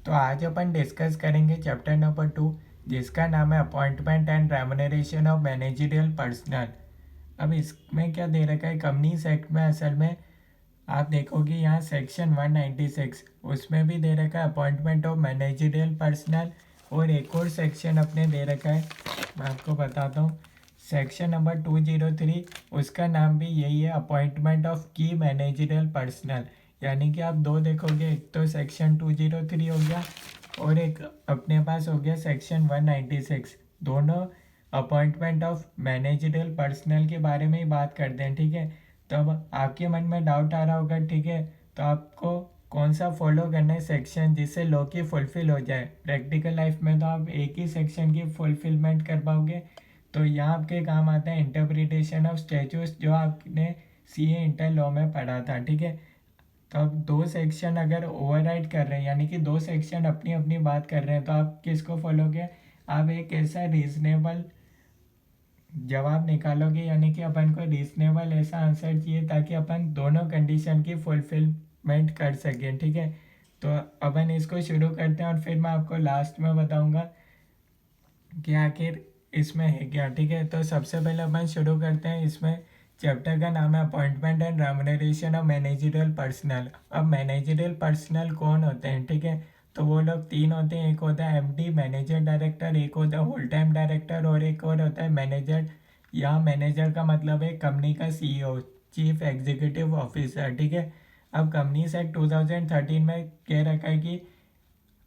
तो आज अपन डिस्कस करेंगे चैप्टर नंबर 2, जिसका नाम है appointment and remuneration of managerial personal. अब इसमें क्या दे रखा है कंपनीज एक्ट में, असल में आप देखोगे यहाँ सेक्शन 196 उसमें भी दे रखा है अपॉइंटमेंट ऑफ मैनेजरियल पर्सनल, और एक और सेक्शन अपने दे रखा है, मैं आपको बताता हूँ, सेक्शन नंबर 203, उसका नाम भी यही है, अपॉइंटमेंट ऑफ की मैनेजरियल पर्सनल। यानी कि आप दो देखोगे, एक तो सेक्शन 203 हो गया और एक अपने पास हो गया सेक्शन 196। दोनों अपॉइंटमेंट ऑफ मैनेजरियल पर्सनल के बारे में ही बात करते हैं, ठीक है। तो अब आपके मन में डाउट आ रहा होगा, ठीक है, तो आपको कौन सा फॉलो करना है सेक्शन, जिससे लॉ की फुलफिल हो जाए। प्रैक्टिकल लाइफ में तो आप एक ही सेक्शन की फुलफिलमेंट कर पाओगे, तो यहाँ आपके काम आता है इंटरप्रिटेशन ऑफ स्टैट्यूट्स, जो आपने सीए इंटर लॉ में पढ़ा था, ठीक है। तो अब दो सेक्शन अगर ओवरराइड कर रहे हैं, यानी कि दो सेक्शन अपनी अपनी बात कर रहे हैं, तो आप किसको फॉलो किया, आप एक ऐसा रीजनेबल जवाब निकालोगे, यानी कि अपन को रीजनेबल ऐसा आंसर चाहिए ताकि अपन दोनों कंडीशन की फुलफिलमेंट कर सकें, ठीक है। तो अपन इसको शुरू करते हैं और फिर मैं आपको लास्ट में बताऊंगा कि आखिर इसमें है क्या, ठीक है। तो सबसे पहले अपन शुरू करते हैं, इसमें चैप्टर का नाम है appointment and remuneration of managerial personal. अब मैनेजरियल पर्सनल कौन होते हैं, ठीक है, तो वो लोग तीन होते हैं, एक होता है एमडी मैनेजर डायरेक्टर, एक होता है होल टाइम डायरेक्टर, और एक और होता है मैनेजर। यहाँ मैनेजर का मतलब है कंपनी का सीईओ, चीफ एग्जीक्यूटिव ऑफिसर, ठीक है। अब कंपनीज एक्ट 2013 में कह रखा है कि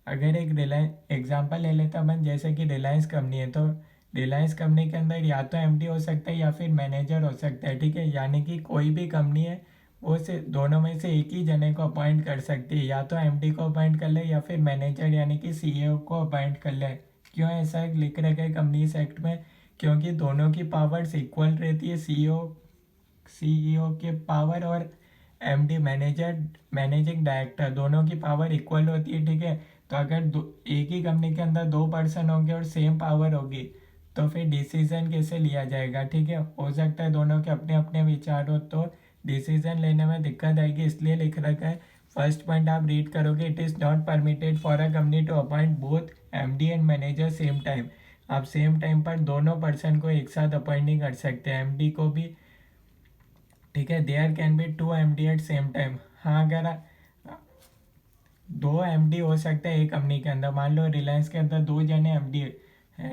अगर एक रिलायंस एग्जांपल ले लेते अपन, जैसे कि रिलायंस कंपनी है, तो रिलायंस कंपनी के अंदर या तो एमडी हो सकता है या फिर मैनेजर हो सकता है, ठीक है। यानी कि कोई भी कंपनी है वो से दोनों में से एक ही जने को अपॉइंट कर सकती है, या तो एमडी को अपॉइंट कर ले या फिर मैनेजर यानी कि सीईओ को अपॉइंट कर ले। क्यों ऐसा लिख रखा है कंपनीज एक्ट में, क्योंकि दोनों की पावर्स इक्वल रहती है, सीईओ के पावर और एमडी मैनेजर मैनेजिंग डायरेक्टर दोनों की पावर इक्वल होती है, ठीक है। तो अगर एक ही कंपनी के अंदर दो पर्सन होंगे और सेम पावर होगी, तो फिर डिसीजन कैसे लिया जाएगा, ठीक है। हो सकता है दोनों के अपने अपने विचार हो, तो डिसीजन लेने में दिक्कत आएगी, इसलिए लिख रखा है। फर्स्ट पॉइंट आप रीड करोगे, it is not permitted for a company to appoint both MD and manager same time. आप सेम टाइम पर दोनों पर्सन को एक साथ अपॉइंट नहीं कर सकते, एमडी को भी, ठीक है। There can be two MD at same time. हाँ, अगर दो एमडी हो सकते हैं एक कंपनी के अंदर, मान लो रिलायंस के अंदर दो जने एमडी है,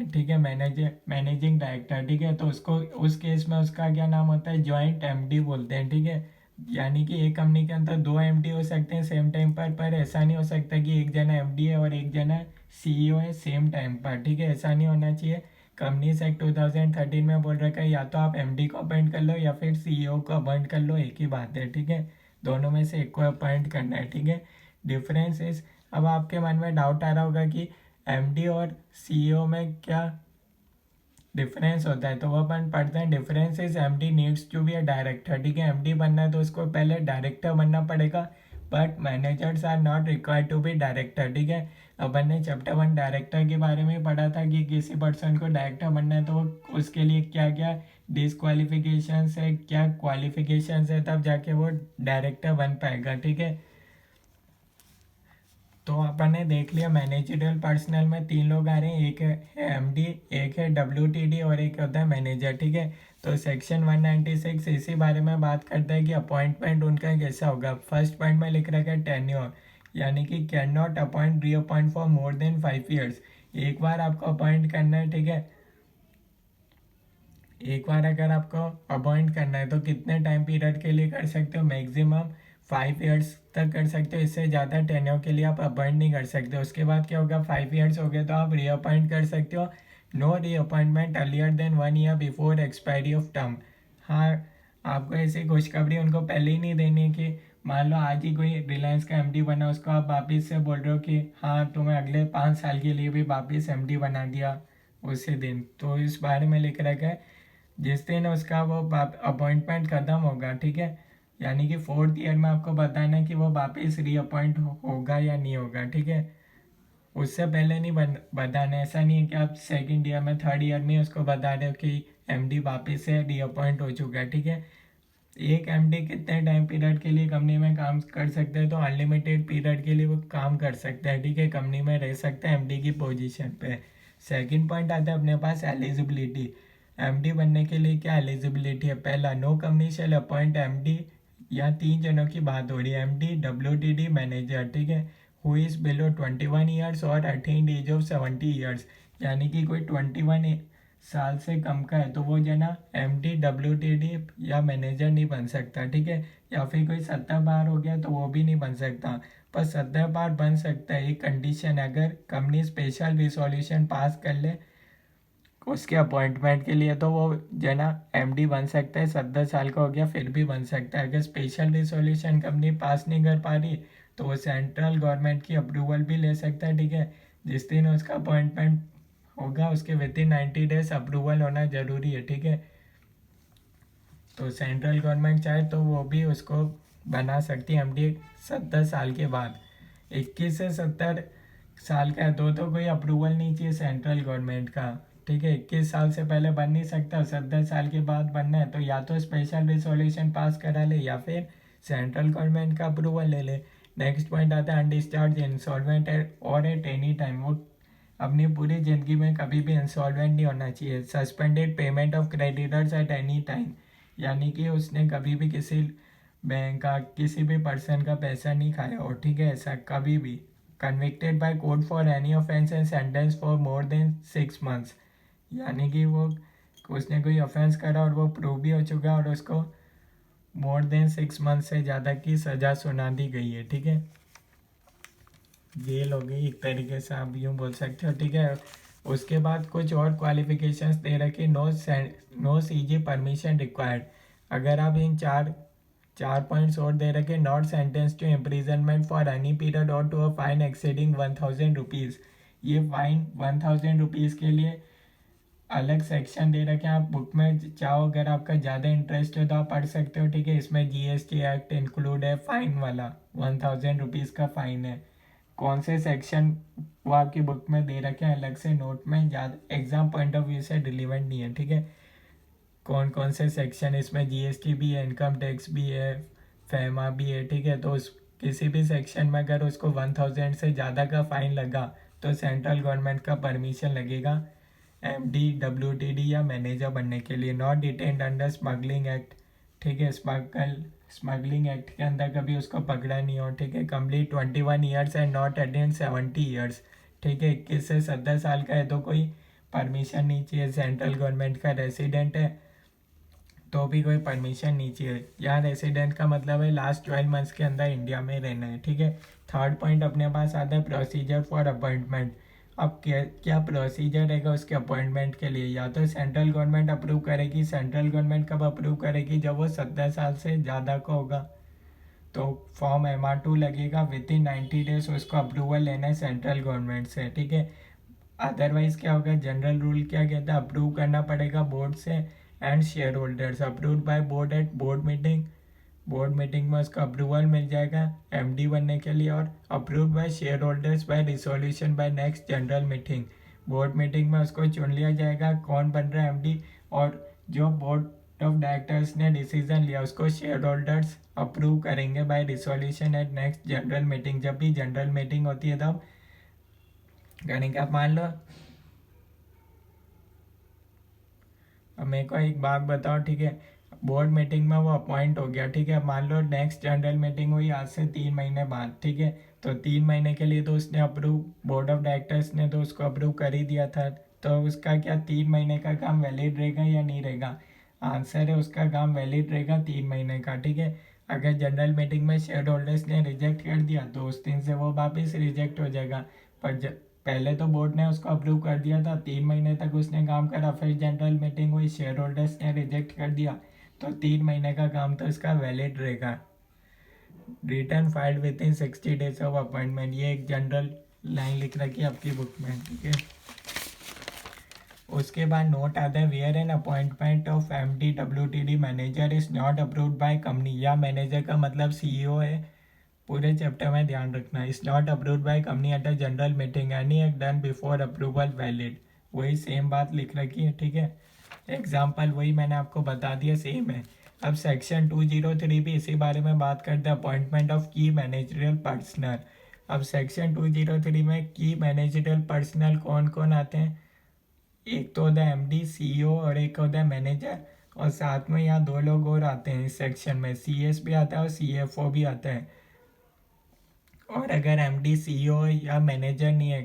ठीक है, मैनेजर मैनेजिंग डायरेक्टर, ठीक है, तो उसको उस केस में उसका क्या नाम होता है, जॉइंट एमडी बोलते हैं, ठीक है। यानी कि एक कंपनी के अंदर दो एमडी हो सकते हैं सेम टाइम पर ऐसा नहीं हो सकता कि एक जना एमडी है और एक जना सीईओ है सेम टाइम पर, ठीक है, ऐसा नहीं होना चाहिए। कंपनीज एक्ट 2013 में बोल रखा है या तो आप एमडी को अपॉइंट कर लो या फिर सीईओ को अपॉइंट कर लो, एक ही बात है, ठीक है। दोनों में से एक को अपॉइंट करना है, ठीक है। डिफरेंस इज, अब आपके मन में डाउट आ रहा होगा कि एमडी और सीईओ में क्या डिफरेंस होता है, तो वो अपन पढ़ते हैं। Difference is MD needs to be a director, ठीक है, एमडी बनना है तो उसको पहले डायरेक्टर बनना पड़ेगा, but managers are not required to be director, ठीक है। अपन ने चैप्टर 1 डायरेक्टर के बारे में पढ़ा था कि किसी पर्सन को डायरेक्टर बनना है तो उसके लिए क्या क्या डिसक्वालिफिकेशंस है, क्या क्वालिफिकेशंस है, तब जाके वो डायरेक्टर बन पाएगा, ठीक है। तो अपन ने देख लिया मैनेजरियल पर्सनल में तीन लोग आ रहे हैं, एक है एमडी, एक है डब्ल्यूटीडी और एक होता है मैनेजर, ठीक है। तो सेक्शन 196 इसी बारे में बात करता है कि अपॉइंटमेंट उनका कैसा होगा। फर्स्ट पॉइंट में लिख रखा है टेन्योर, यानी कि can not appoint reappoint for more than 5 years. एक बार आपको अपॉइंट करना है, ठीक है, एक बार अगर आपको अपॉइंट करना है तो कितने टाइम पीरियड के लिए कर सकते हो, मैक्सिमम 5 ईयर्स तक कर सकते हो, इससे ज़्यादा टेन्योर के लिए आप अपॉइंट नहीं कर सकते। उसके बाद क्या होगा, 5 ईयर्स हो गए तो आप री अपॉइंट कर सकते हो। No reappointment earlier than 1 year before expiry of term. हाँ, आपको ऐसी खुशखबरी उनको पहले ही नहीं देनी है कि मान लो आज ही कोई रिलायंस का एमडी बना, उसको आप वापिस से बोल रहे हो कि हाँ तुम्हें अगले 5 साल के लिए भी वापिस एमडी बना दिया उसी दिन। तो इस बारे में लिख रखा है जिस दिन उसका वो अपॉइंटमेंट ख़त्म होगा, ठीक है, यानी कि 4th ईयर में आपको बताना है कि वो वापस रीअपॉइंट होगा या नहीं होगा, ठीक है। उससे पहले नहीं बताना है, ऐसा नहीं है कि आप 2nd ईयर में 3rd ईयर में उसको बता रहे हो कि एमडी वापस से रीअपॉइंट हो चुका है, ठीक है। एक एमडी कितने टाइम पीरियड के लिए कंपनी में काम कर सकते हैं, तो अनलिमिटेड पीरियड के लिए वो काम कर सकते हैं, ठीक है, कंपनी में रह सकते हैं एमडी की पोजीशन पे। सेकंड पॉइंट आता है अपने पास एलिजिबिलिटी। एमडी बनने के लिए क्या एलिजिबिलिटी है? पहला, no company shall appoint MD. यहाँ 3 जनों की बात हो रही है, एमडी, डब्ल्यूटीडी, मैनेजर, ठीक है, हु इज़ बिलो 21 ईयर्स और अटेंड एज ऑफ 70 ईयर्स। यानी कि कोई 21 साल से कम का है तो वो जो ना एमडी, डब्ल्यूटीडी या मैनेजर नहीं बन सकता, ठीक है। या फिर कोई 70 पार हो गया तो वो भी नहीं बन सकता। पर 70 पार बन सकता है, एक कंडीशन, अगर कंपनी स्पेशल रिसोल्यूशन पास कर ले उसके अपॉइंटमेंट के लिए, तो वो जो ना एमडी बन सकता है। 70 साल का हो गया फिर भी बन सकता है। अगर स्पेशल रिसोल्यूशन कंपनी पास नहीं कर पा रही तो वो सेंट्रल गवर्नमेंट की अप्रूवल भी ले सकता है, ठीक है। जिस दिन उसका अपॉइंटमेंट होगा उसके विदिन 90 डेज अप्रूवल होना जरूरी है, ठीक है। तो सेंट्रल गवर्नमेंट चाहे तो वो भी उसको बना सकती है एमडी 70 साल के बाद। 21 से 70 साल का है तो कोई अप्रूवल नहीं चाहिए सेंट्रल गवर्नमेंट का, ठीक है। 21 साल से पहले बन नहीं सकता, 70 साल के बाद बनना है तो या तो स्पेशल रिसोल्यूशन पास करा ले या फिर सेंट्रल गवर्नमेंट का अप्रूवल ले ले। नेक्स्ट पॉइंट आता है अनडिस्चार्ज, इंसॉल्वेंट और एट एनी टाइम। वो अपनी पूरी ज़िंदगी में कभी भी इंसॉल्वेंट नहीं होना चाहिए। Suspended payment of creditors at any time, यानी कि उसने कभी भी किसी बैंक का, किसी भी पर्सन का पैसा नहीं खाया हो, ठीक है, ऐसा कभी भी। Convicted by court for any offence and sentence for more then 6 months, यानी कि वो उसने कोई ऑफेंस करा और वो प्रूव भी हो चुका है और उसको मोर देन 6 मंथ से ज़्यादा की सज़ा सुना दी गई है, ठीक है। जेल हो गई एक तरीके से, आप यूँ बोल सकते हो, ठीक है। उसके बाद कुछ और क्वालिफिकेशंस दे रखी, नो सीजी परमिशन रिक्वायर्ड। अगर आप इन चार पॉइंट्स और दे रखे, not sentence to imprisonment for any period or to a fine exceeding 1000 rupees. ये फाइन 1000 रुपीज़ के लिए अलग सेक्शन दे रखे हैं। आप बुक में चाहो अगर आपका ज़्यादा इंटरेस्ट है तो आप पढ़ सकते हो, ठीक है। इसमें जीएसटी एक्ट इंक्लूड है, फाइन वाला 1000 रुपीज़ का फाइन है। कौन से सेक्शन वो आपकी बुक में दे रखे हैं अलग से नोट में, ज़्यादा एग्जाम पॉइंट ऑफ व्यू से रिलेवेंट नहीं है, ठीक है। कौन कौन से सेक्शन, इसमें जीएसटी भी है, इनकम टैक्स भी है, फेमा भी है, ठीक है। तो उस किसी भी सेक्शन में अगर उसको 1000 से ज़्यादा का फाइन लगा तो सेंट्रल गवर्नमेंट का परमिशन लगेगा एमडी, डब्ल्यूटीडी या मैनेजर बनने के लिए। Not detained under smuggling act, ठीक है, स्मगलिंग एक्ट के अंदर कभी उसको पकड़ा नहीं हो, ठीक है। Complete 21 years and not attend 70 years, ठीक है। 21 से 70 साल का है तो कोई परमिशन नहीं चाहिए। सेंट्रल गवर्नमेंट का रेसिडेंट है तो भी कोई परमिशन नहीं चाहिए। यहाँ रेसिडेंट का मतलब है लास्ट 12 मंथ्स के अंदर इंडिया में रहना है, ठीक है। थर्ड पॉइंट अपने पास आता है प्रोसीजर फॉर अपॉइंटमेंट। अब क्या प्रोसीजर रहेगा उसके अपॉइंटमेंट के लिए? या तो सेंट्रल गवर्नमेंट अप्रूव करेगी। सेंट्रल गवर्नमेंट कब अप्रूव करेगी? जब वो 70 साल से ज़्यादा का होगा। तो फॉर्म MR2 लगेगा, विद इन 90 डेज उसको अप्रूवल लेना है सेंट्रल गवर्नमेंट से, ठीक है। अदरवाइज क्या होगा, जनरल रूल क्या कहता है, अप्रूव करना पड़ेगा बोर्ड से and shareholders, approved by board at board meeting. Board meeting में उसका अप्रूवल मिल जाएगा एमडी बनने के लिए, और approved by shareholders by resolution by next general meeting. Board meeting में उसको चुन लिया जाएगा कौन बन रहा है एमडी, और जो बोर्ड ऑफ डायरेक्टर्स ने डिसीजन लिया उसको शेयर होल्डर्स अप्रूव करेंगे by resolution at next general meeting. जब भी जनरल मीटिंग होती है तब करेंगे। आप मान लो, अब मेरे को एक बात बताओ, ठीक है, बोर्ड मीटिंग में वो अपॉइंट हो गया, ठीक है। मान लो नेक्स्ट जनरल मीटिंग हुई आज से 3 महीने बाद, ठीक है। तो 3 महीने के लिए तो उसने अप्रूव, बोर्ड ऑफ डायरेक्टर्स ने तो उसको अप्रूव कर ही दिया था। तो उसका क्या 3 महीने का काम वैलिड रहेगा या नहीं रहेगा? आंसर है उसका काम वैलिड रहेगा 3 महीने का, ठीक है। अगर जनरल मीटिंग में शेयर होल्डर्स ने रिजेक्ट कर दिया तो उस दिन से वो वापस रिजेक्ट हो जाएगा। पर पहले तो बोर्ड ने उसको अप्रूव कर दिया था, 3 महीने तक उसने काम करा, फिर जनरल मीटिंग हुई, शेयर होल्डर्स ने रिजेक्ट कर दिया, तो 3 महीने का काम तो इसका वैलिड रहेगा। Return filed with in 60 days of appointment, ये एक जनरल लाइन लिख रखी है आपकी बुक में, ठीक है। उसके बाद नोट आता है, where an appointment of MD, WTD, manager is not approved by company, या मैनेजर का मतलब सीईओ है, पूरे चैप्टर में ध्यान रखना। Is not approved by company at a general meeting, any act done before approval valid, वही सेम बात लिख रखी है, ठीक है। एग्जाम्पल वही मैंने आपको बता दिया, सेम है। अब सेक्शन 203 भी इसी बारे में बात करते हैं, अपॉइंटमेंट ऑफ की मैनेजरियल पर्सनल। अब सेक्शन 203 में की मैनेजरियल पर्सनल कौन कौन आते हैं? एक तो होता है MD CEO और एक होता है मैनेजर, और साथ में यहाँ दो लोग और आते हैं इस सेक्शन में, CS भी आता है और CFO भी आता है। और अगर MD CEO या मैनेजर नहीं है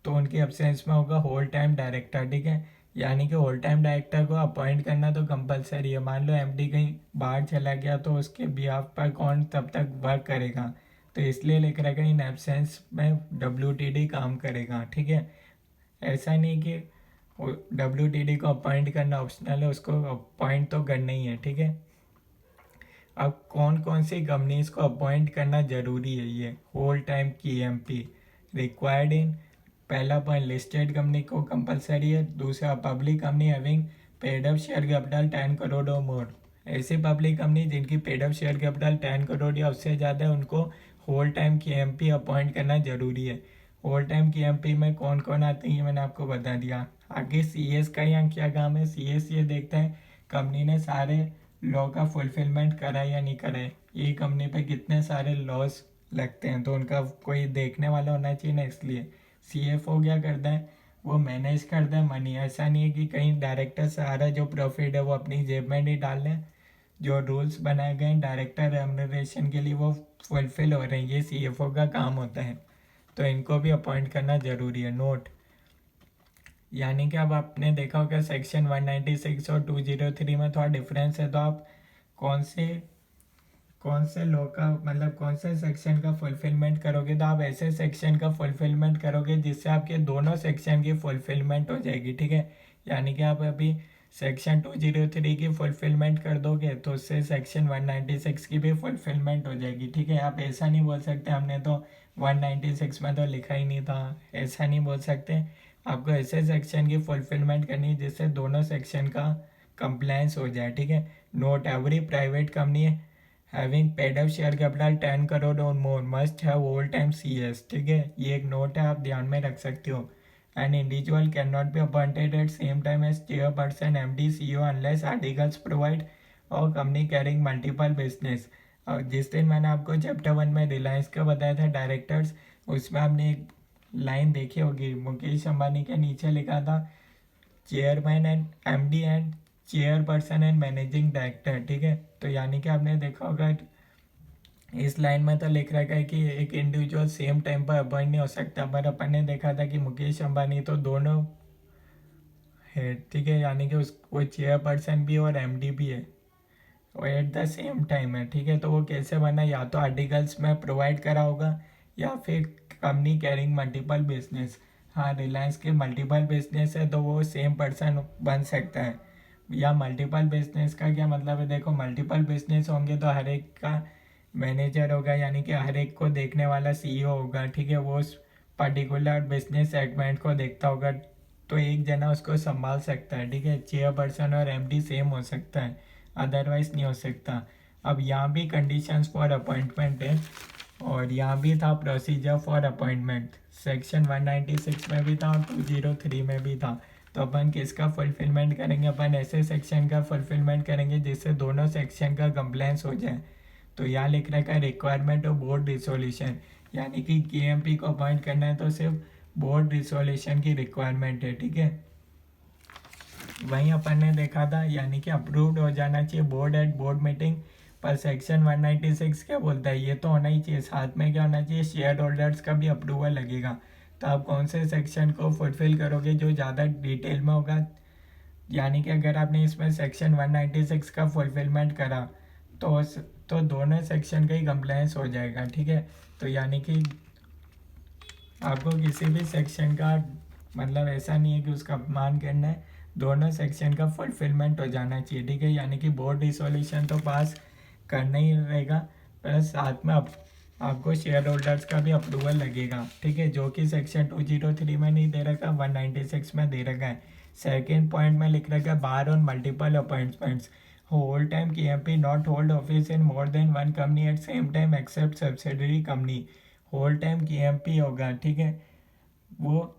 तो उनकी एब्सेंस में होगा होल टाइम डायरेक्टर, ठीक है। यानी कि होल टाइम डायरेक्टर को अपॉइंट करना तो कंपलसरी है। मान लो MD कहीं बाहर चला गया तो उसके बिहाफ पर कौन तब तक वर्क करेगा, तो इसलिए लिख रखा है इन एब्सेंस में WTD काम करेगा, ठीक है। ऐसा नहीं कि WTD को अपॉइंट करना ऑप्शनल है, उसको अपॉइंट तो करना ही है, ठीक है। अब कौन कौन सी कंपनीज को अपॉइंट करना जरूरी है? ये होल टाइम की MP रिक्वायर्ड इन, पहला पॉइंट लिस्टेड कंपनी को कंपलसरी है, दूसरा public company having paid up share capital 10 crore or मोर। ऐसी पब्लिक कंपनी जिनकी paid up share capital 10 crore या उससे ज़्यादा है उनको होल टाइम की MP अपॉइंट करना जरूरी है। होल टाइम की MP में कौन कौन आती है मैंने आपको बता दिया। आगे CS का यहाँ क्या काम है? CS ये देखते हैं कंपनी ने सारे लॉ का फुलफिलमेंट करा या नहीं करा है, ये कंपनी पे कितने सारे लॉस लगते हैं, तो उनका कोई देखने वाला होना चाहिए ना, इसलिए। CFO क्या करता है? वो मैनेज करता है मनी। ऐसा नहीं है कि कहीं डायरेक्टर सारा जो प्रॉफिट है वो अपनी जेब में नहीं डाल लें, जो रूल्स बनाए गए हैं डायरेक्टर रेम्यूनरेशन के लिए वो फुलफिल हो रहे हैं, ये CFO का काम होता है, तो इनको भी अपॉइंट करना जरूरी है। नोट, यानी कि अब आपने देखा होगा सेक्शन 196 और 203 में थोड़ा डिफरेंस है, तो आप कौन से लॉ का मतलब कौन से सेक्शन का फुलफिलमेंट करोगे, तो आप ऐसे सेक्शन का फुलफिलमेंट करोगे जिससे आपके दोनों सेक्शन की फुलफिलमेंट हो जाएगी, ठीक है। यानी कि आप अभी सेक्शन 203 की फुलफिलमेंट कर दोगे तो उससे सेक्शन 196 की भी फुलफिलमेंट हो जाएगी, ठीक है। आप ऐसा नहीं बोल सकते हमने तो 196 में तो लिखा ही नहीं था, ऐसा नहीं बोल सकते। आपको ऐसे सेक्शन की फुलफिलमेंट करनी है जिससे दोनों सेक्शन का कंप्लायंस हो जाए, ठीक है। Note, every private company having paid up share capital 10 crore or more must have whole time CS, ठीक है। ये एक नोट है, आप ध्यान में रख सकते हो। An individual can not be appointed at same time as chairperson MD CEO unless articles provide और कंपनी कैरिंग मल्टीपल बिजनेस। और जिस दिन मैंने आपको चैप्टर 1 में रिलायंस का बताया था डायरेक्टर्स, उसमें आपने एक लाइन देखी होगी, मुकेश अंबानी के नीचे लिखा था chairman and MD and chairperson and managing director, ठीक है। तो यानी कि आपने देखा होगा इस लाइन में तो लिख रखा है कि एक इंडिविजुअल सेम टाइम पर अपॉइंट नहीं हो सकता, पर अपन ने देखा था कि मुकेश अंबानी तो दोनों है, ठीक है। यानी कि उस वो चेयरपर्सन भी और MD भी है, वो एट द सेम टाइम है, ठीक है। तो वो कैसे बना? या तो आर्टिकल्स में प्रोवाइड करा होगा या फिर कंपनी कैरिंग मल्टीपल बिजनेस। हाँ, रिलायंस के मल्टीपल बिजनेस है तो वो सेम पर्सन बन सकता है। या मल्टीपल बिजनेस का क्या मतलब है? देखो, मल्टीपल बिजनेस होंगे तो हर एक का मैनेजर होगा, यानी कि हर एक को देखने वाला CEO होगा, ठीक है। वो उस पर्टिकुलर बिजनेस सेगमेंट को देखता होगा, तो एक जना उसको संभाल सकता है, ठीक है। चेयरपर्सन और MD सेम हो सकता है, अदरवाइज नहीं हो सकता। अब यहाँ भी कंडीशंस फॉर अपॉइंटमेंट है और यहाँ भी था प्रोसीजर फॉर अपॉइंटमेंट, सेक्शन 196 में भी था और 203 में भी था। तो अपन किसका फुलफिलमेंट करेंगे? अपन ऐसे सेक्शन का फुलफिलमेंट करेंगे जिससे दोनों सेक्शन का कंप्लायंस हो जाए। तो यहाँ लिख रखा है रिक्वायरमेंट ऑफ बोर्ड रिसोल्यूशन, यानी कि KMP को अपॉइंट करना है तो सिर्फ बोर्ड रिसोल्यूशन की रिक्वायरमेंट है, ठीक है। वहीं अपन ने देखा था यानी कि अप्रूव्ड हो जाना चाहिए बोर्ड एट बोर्ड मीटिंग, पर सेक्शन 196 क्या बोलता है? ये तो होना ही चाहिए, साथ में क्या होना चाहिए? शेयर होल्डर्स का भी अप्रूवल लगेगा। तो आप कौन से सेक्शन को फुलफिल करोगे जो ज़्यादा डिटेल में होगा? यानी कि अगर आपने इसमें सेक्शन 196 का फुलफिलमेंट करा तो दोनों सेक्शन का ही कंप्लायंस हो जाएगा, ठीक है। तो यानी कि आपको किसी भी सेक्शन का मतलब ऐसा नहीं है कि उसका अपमान करना है, दोनों सेक्शन का फुलफिलमेंट हो जाना चाहिए, ठीक है। यानी कि बोर्ड रिसोल्यूशन तो पास करना ही रहेगा, प्लस साथ में आपको शेयर होल्डर्स का भी अप्रूवल लगेगा, ठीक है, जो कि सेक्शन 203 में नहीं दे रखा, 196 में दे रखा है। सेकेंड पॉइंट में लिख रखा है bar on multiple appointments, whole time KMP not hold office in more than one company at same time except subsidiary company. Whole time KMP होगा, ठीक है, वो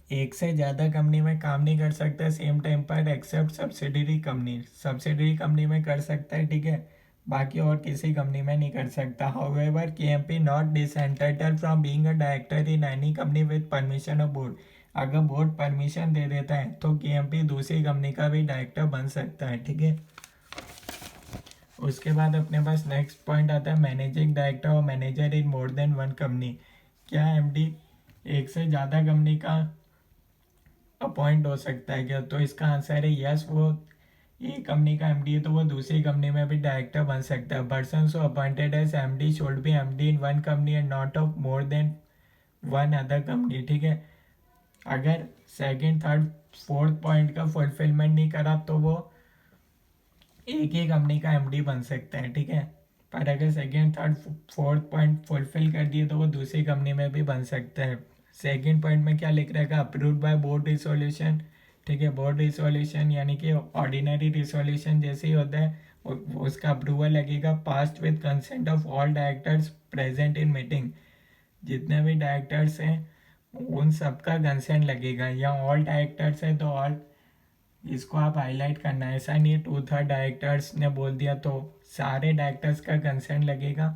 एक से ज़्यादा कंपनी में काम नहीं कर सकता सेम टाइम पर एक्सेप्ट सब्सिडरी कंपनी में कर सकता है, ठीक है, बाकी और किसी कंपनी में नहीं कर सकता। However KMP not disentitled from being a director in any company with permission of board. अगर बोर्ड परमिशन दे देता है तो केएमपी दूसरी कंपनी का भी डायरेक्टर बन सकता है, ठीक है। उसके बाद अपने पास नेक्स्ट पॉइंट आता है मैनेजिंग डायरेक्टर और मैनेजर इन मोर देन वन कंपनी। क्या एमडी एक से ज़्यादा कंपनी का अपॉइंट हो सकता है क्या? तो इसका आंसर है यस। वो एक कंपनी का एमडी है तो वो दूसरी कंपनी में भी डायरेक्टर बन सकता है। Person so appointed as MD should be MD in one company and not of more than one other company, ठीक है। अगर सेकंड थर्ड फोर्थ पॉइंट का फुलफिलमेंट नहीं करा तो वो एक ही कंपनी का एमडी बन सकता है, ठीक है। पर अगर second third fourth point fulfil कर दिए तो वो दूसरी कंपनी में भी बन सकता है। सेकंड पॉइंट में क्या लिख रहेगा? अप्रूव्ड बाय बोर्ड रिसोल्यूशन, ठीक है। बोर्ड रिसोल्यूशन यानी कि ऑर्डिनरी रिसोल्यूशन जैसे ही होता है उसका अप्रूवल लगेगा। Past with consent of all directors present in meeting. जितने भी डायरेक्टर्स हैं उन सबका कंसेंट लगेगा। या ऑल डायरेक्टर्स है तो ऑल, इसको आप हाईलाइट करना है। ऐसा नहीं है 2/3 डायरेक्टर्स ने बोल दिया तो सारे डायरेक्टर्स का कंसेंट लगेगा,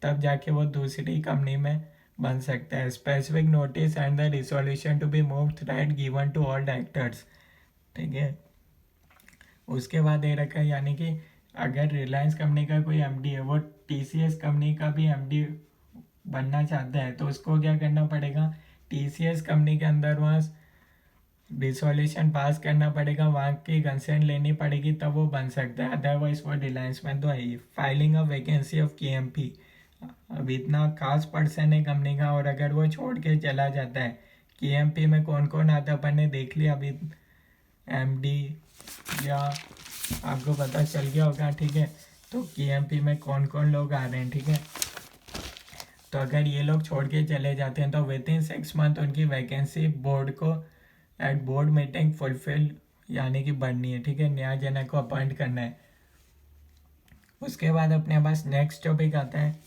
तब जाके वो दूसरी कंपनी में बन सकता है। Specific notice and the resolution to be move thread given to all directors, ठीक है। उसके बाद दे रखा है यानी कि अगर रिलायंस कंपनी का कोई एमडी है वो टीसीएस कंपनी का भी एमडी बनना चाहता है तो उसको क्या करना पड़ेगा? टीसीएस कंपनी के अंदर वहाँ रिसोल्यूशन पास करना पड़ेगा, वहाँ की कंसेंट लेनी पड़ेगी, तब वो बन सकता है। अदरवाइज वो रिलायंस में तो है ही। Filing of vacancy of KMP. अब इतना खास पर्सन है कंपनी का और अगर वो छोड़ के चला जाता है, केएमपी में कौन कौन आता अपन ने देख लिया अभी, एमडी या आपको पता चल गया होगा, ठीक है। तो केएमपी में कौन कौन लोग आ रहे हैं, ठीक है। तो अगर ये लोग छोड़ के चले जाते हैं तो विद इन 6 मंथ उनकी वैकेंसी बोर्ड को एट बोर्ड मीटिंग फुलफिल यानी कि बढ़नी है, ठीक है। नया जनक को अपॉइंट करना है। उसके बाद अपने पास नेक्स्ट टॉपिक आता है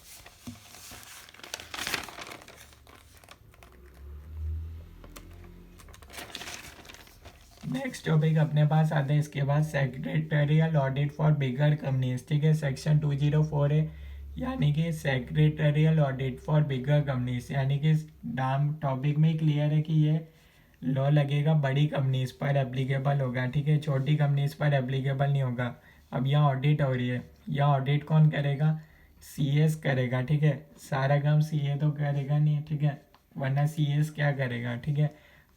अपने पास आता है इसके बाद secretarial audit for bigger companies, ठीक है। सेक्शन 204 है यानी कि secretarial audit for bigger companies, यानी कि नाम टॉपिक में क्लियर है कि ये लॉ लगेगा बड़ी कंपनीज पर एप्लीकेबल होगा, ठीक है। छोटी कंपनीज पर एप्लीकेबल नहीं होगा। अब यहाँ ऑडिट हो रही है, यहाँ ऑडिट कौन करेगा? सीएस करेगा, ठीक है। सारा काम सीए तो करेगा नहीं, ठीक है, वरना सीएस क्या करेगा, ठीक है।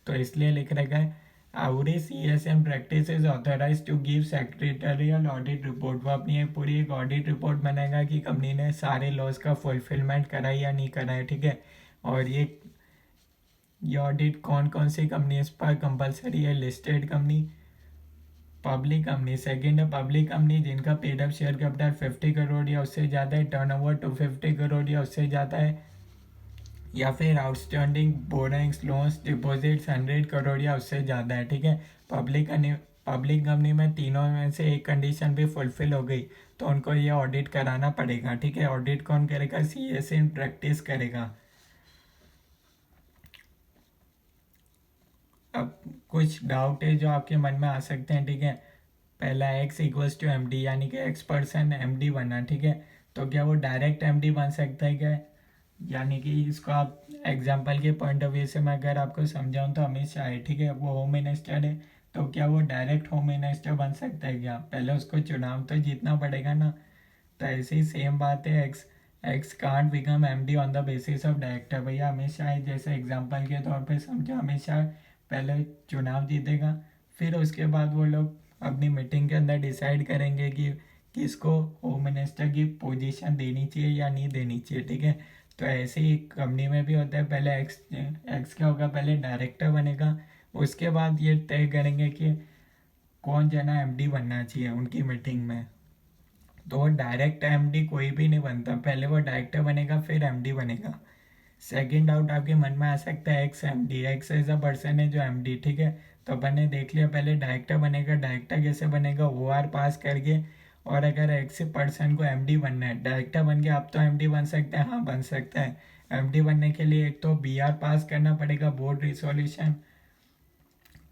तो इसलिए लिख रखा है आउरी CSM practice is authorise to give secretarial audit report. वो अपनी एक पूरी एक ऑडिट रिपोर्ट बनाएगा कि कंपनी ने सारे लॉज का फुलफिलमेंट करा या नहीं करा है, ठीक है। और ये ऑडिट कौन कौन सी कंपनी पर कंपलसरी है? Listed company, public company. Second है पब्लिक कंपनी जिनका paid up share capital 50 crore या उससे ज़्यादा है, टर्नओवर 250 करोड़ या उससे ज़्यादा है, या फिर outstanding borings loans deposits 100 crore या उससे ज़्यादा है, ठीक है। पब्लिक कंपनी में तीनों में से एक कंडीशन भी फुलफिल हो गई तो उनको ये ऑडिट कराना पड़ेगा, ठीक है। ऑडिट कौन करेगा? सीएस इन प्रैक्टिस करेगा। अब कुछ डाउट है जो आपके मन में आ सकते हैं, ठीक है। पहला X equals to M D यानी कि एक्स परसेंट एम डी बनना, ठीक है। तो क्या वो डायरेक्ट एम डी बन सकता है क्या? यानी कि इसको आप एग्जाम्पल के पॉइंट ऑफ व्यू से मैं अगर आपको समझाऊँ तो अमित शाह है, ठीक है, वो होम मिनिस्टर है, तो क्या वो डायरेक्ट होम मिनिस्टर बन सकता है क्या? पहले उसको चुनाव तो जीतना पड़ेगा ना। तो ऐसे ही सेम बात है, x can't become MD on the basis of director. भैया अमित शाह जैसे एग्जांपल के तौर पे समझो, अमित शाह पहले चुनाव जीतेगा, फिर उसके बाद वो लोग अपनी मीटिंग के अंदर डिसाइड करेंगे कि किसको होम मिनिस्टर की पोजीशन देनी चाहिए या नहीं देनी चाहिए, ठीक है। तो ऐसे ही कंपनी में भी होता है, पहले एक्स क्या होगा? पहले डायरेक्टर बनेगा, उसके बाद ये तय करेंगे कि कौन जना एमडी बनना चाहिए उनकी मीटिंग में। तो वो डायरेक्ट एमडी कोई भी नहीं बनता, पहले वो डायरेक्टर बनेगा फिर एमडी बनेगा। सेकंड डाउट आपके मन में आ सकता है X MD, X as a person है जो एमडी, ठीक है। तो अपन ने देख लिया पहले डायरेक्टर बनेगा, डायरेक्टर कैसे बनेगा? ओआर पास करके। और अगर एक्स पर्सन को एमडी बनना है, डायरेक्टर बन गया, अब तो एमडी बन सकता है, हाँ बन सकता है। एमडी बनने के लिए एक तो बीआर पास करना पड़ेगा, बोर्ड रिसोल्यूशन,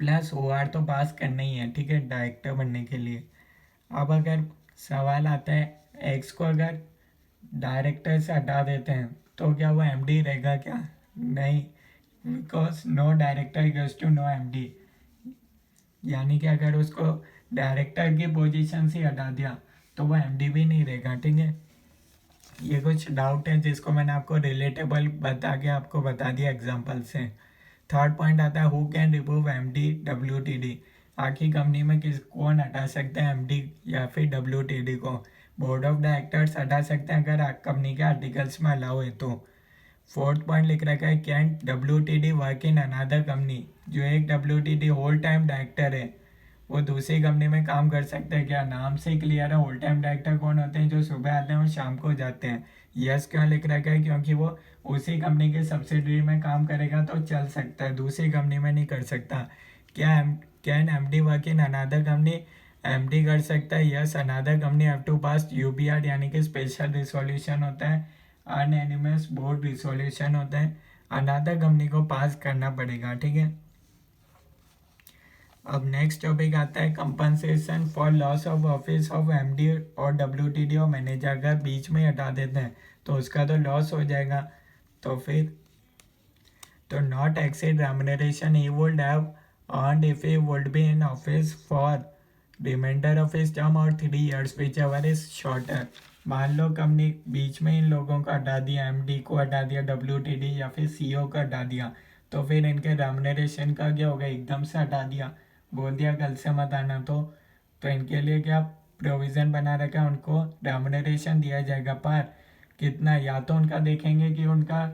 प्लस OR तो पास करना ही है, ठीक है, डायरेक्टर बनने के लिए। अब अगर सवाल आता है एक्स को अगर डायरेक्टर से हटा देते हैं तो क्या वो MD रहेगा क्या? नहीं, because no director equals to no MD। यानी कि अगर उसको डायरेक्टर की पोजीशन से हटा दिया तो वो MD भी नहीं रहेगा, ठीक है। ये कुछ डाउट है जिसको मैंने आपको रिलेटेबल बता के आपको बता दिया एग्जांपल से। थर्ड पॉइंट आता है who can remove MD WTD। आखिर कंपनी में कौन हटा सकता है MD या फिर WTD को? बोर्ड ऑफ डायरेक्टर्स हटा सकते हैं अगर कंपनी के आर्टिकल्स में अलाउ है तो। फोर्थ पॉइंट लिख रखा है can WTD work in another company. जो एक WTD होल टाइम डायरेक्टर है वो दूसरी कंपनी में काम कर सकते हैं क्या? नाम से क्लियर है, होल टाइम डायरेक्टर कौन होते हैं? जो सुबह आते हैं और शाम को जाते हैं। यस क्यों लिख रखा है? क्योंकि वो उसी कंपनी के सब्सिडरी में काम करेगा तो चल सकता है, दूसरी कंपनी में नहीं कर सकता। क्या can MD work in another company? MD कर सकता है, yes. Another company have to pass UBR यानी कि स्पेशल रिसोल्यूशन होता है, अनएनिमस बोर्ड रिसोल्यूशन होता है, अनदर कंपनी को पास करना पड़ेगा, ठीक है। अब नेक्स्ट टॉपिक आता है compensation for loss of office of MD और WTD और मैनेजर। अगर बीच में हटा देते हैं तो उसका तो लॉस हो जाएगा, तो फिर तो not exceed remuneration he would have earned if he would be in office for reminder of his term और 3 years whichever is shorter. मान लो कंपनी बीच में इन लोगों को हटा दिया, MD को हटा दिया, WTD या फिर CEO को हटा दिया, तो फिर इनके रेम्युनरेशन का क्या होगा? एकदम से हटा दिया, बोल दिया कल से मत आना, तो इनके लिए क्या प्रोविज़न बना रखा है? उनको रेम्युनरेशन दिया जाएगा, पर कितना? या तो उनका देखेंगे कि उनका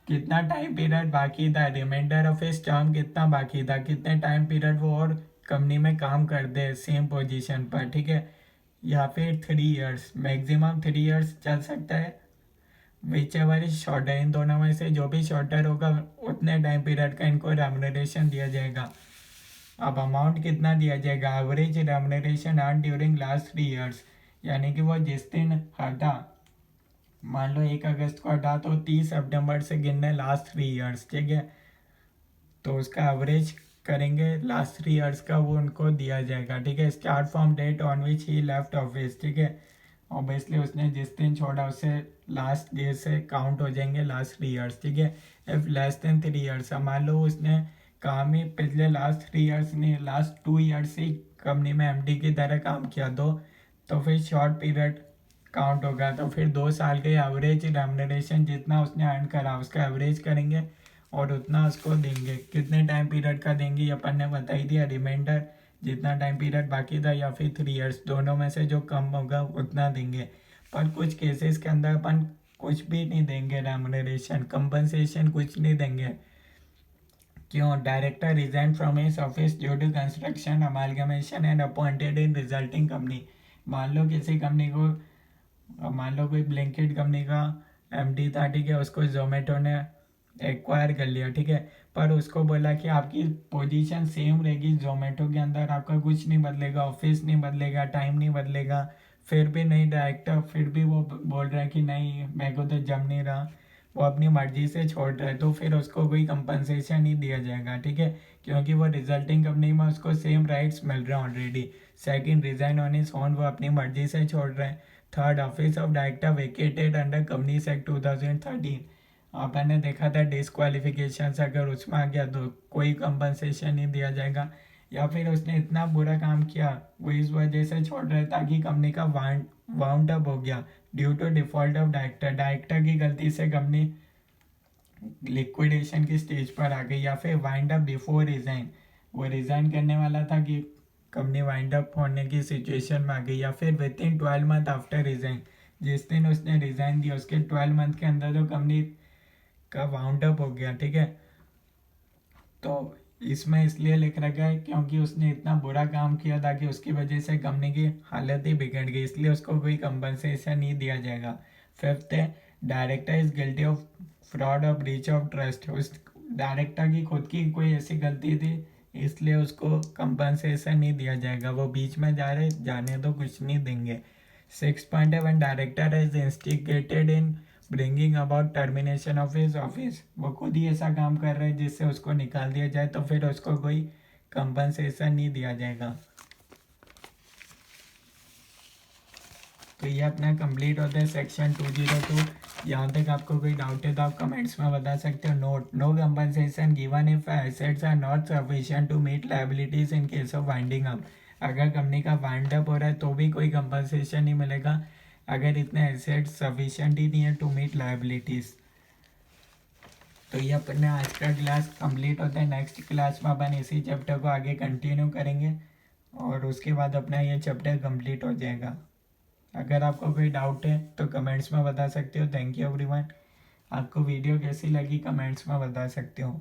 कितना टाइम पीरियड बाकी था, रिमाइंडर ऑफ हिज टर्म कितना बाकी था, कितने टाइम पीरियड वो और कंपनी में काम कर दे सेम पोजीशन पर, ठीक है। या फिर 3 years, मैक्सिमम 3 years चल सकता है, विच एवर इज शॉर्टर। इन दोनों में से जो भी शॉर्टर होगा उतने टाइम पीरियड का इनको रेम्युनरेशन दिया जाएगा। अब अमाउंट कितना दिया जाएगा? Average remuneration earn during last 3 years, यानी कि वो जिस दिन हटा, मान लो 1 अगस्त को हटा तो 30 सितंबर से गिनने लास्ट 3 years, ठीक है। तो उसका एवरेज करेंगे लास्ट 3 years का, वो उनको दिया जाएगा, ठीक है। Start from date on which he left office, ठीक है। ऑब्वियसली उसने जिस दिन छोड़ा उससे लास्ट डे से काउंट हो जाएंगे लास्ट 3 years, ठीक है। इफ लेस देन 3 years, अब मान लो उसने काम ही पिछले लास्ट 3 years नहीं, लास्ट 2 years ही कंपनी में MD की तरह काम किया, तो फिर शॉर्ट पीरियड काउंट होगा। तो फिर 2 साल के एवरेज रेम्युनरेशन जितना उसने अर्न करा उसका एवरेज करेंगे और उतना उसको देंगे। कितने टाइम पीरियड का देंगे ये अपन ने बता ही दिया, रिमाइंडर जितना टाइम पीरियड बाकी था या फिर 3 years, दोनों में से जो कम होगा उतना देंगे। पर कुछ केसेस के अंदर अपन कुछ भी नहीं देंगे, रेम्युनरेशन कंपनसेशन कुछ नहीं देंगे। क्यों? Director resign from his office due to construction amalgamation and appointed in resulting company. मान लो किसी कंपनी को, मान लो कोई ब्लिंकिट कंपनी का MD था, ठीक है, उसको जोमेटो ने एक्वायर कर लिया, ठीक है, पर उसको बोला कि आपकी पोजीशन सेम रहेगी जोमेटो के अंदर, आपका कुछ नहीं बदलेगा, ऑफिस नहीं बदलेगा, टाइम नहीं बदलेगा। फिर भी नहीं, डायरेक्टर फिर भी वो बोल रहा है कि नहीं मेरे को तो जम नहीं रहा, वो अपनी मर्जी से छोड़ रहा है, तो फिर उसको कोई कंपनसेशन नहीं दिया जाएगा, ठीक है, क्योंकि वो रिजल्टिंग कंपनी में उसको सेम राइट्स मिल रहे हैं already. Second, resign on his own, वो अपनी मर्जी से छोड़ रहे हैं। Third, office of director vacated under companies act 2013। अपन ने देखा था डिस्क्वालिफिकेशन, अगर उसमें आ गया तो कोई कंपनसेशन नहीं दिया जाएगा। या फिर उसने इतना बुरा काम किया वो इस वजह से छोड़ रहे ताकि कंपनी का वाउंड अप हो गया due to default of director, director की गलती से कंपनी लिक्विडेशन की स्टेज पर आ गई। या फिर वाइंड अप बिफोर रिजाइन, वो रिजाइन करने वाला था कि कंपनी वाइंड अप होने की सिचुएशन में आ गई। या फिर with in 12 month after resign, जिस दिन उसने रिजाइन दिया उसके 12 month के अंदर जो कंपनी का वाउंड अप हो गया, ठीक है। तो इसमें इसलिए लिख रखा है क्योंकि उसने इतना बुरा काम किया था कि उसकी वजह से कंपनी की हालत ही बिगड़ गई, इसलिए उसको कोई कंपनसेशन नहीं दिया जाएगा। फिफ्थ है director is guilty of fraud और ब्रीच ऑफ ट्रस्ट। उस डायरेक्टर की खुद की कोई ऐसी गलती थी इसलिए उसको कंपनसेशन नहीं दिया जाएगा, वो बीच में जा रहे जाने तो कुछ नहीं देंगे। सिक्स पॉइंट है when director is instigated in bringing about termination of his office, वो खुद ही ऐसा काम कर रहे हैं जिससे उसको निकाल दिया जाए तो फिर उसको कोई कंपनसेशन नहीं दिया जाएगा। तो ये अपना कंप्लीट होता है सेक्शन 202। यहाँ तक आपको कोई डाउट है तो आप कमेंट्स में बता सकते हो। Note, no compensation given if assets are not sufficient to meet liabilities in case of winding up. अगर कंपनी का वाइंड अप हो रहा है तो भी कोई कंपनसेशन नहीं मिलेगा अगर इतने एसेट्स सफिशिएंट ही नहीं है टू मीट लायबिलिटीज। तो ये अपने आज का क्लास कंप्लीट होता है। नेक्स्ट क्लास में अपन इसी चैप्टर को आगे कंटिन्यू करेंगे और उसके बाद अपना ये चैप्टर कंप्लीट हो जाएगा। अगर आपको कोई डाउट है तो कमेंट्स में बता सकते हो। Thank you everyone. आपको वीडियो कैसी लगी कमेंट्स में बता सकते हो।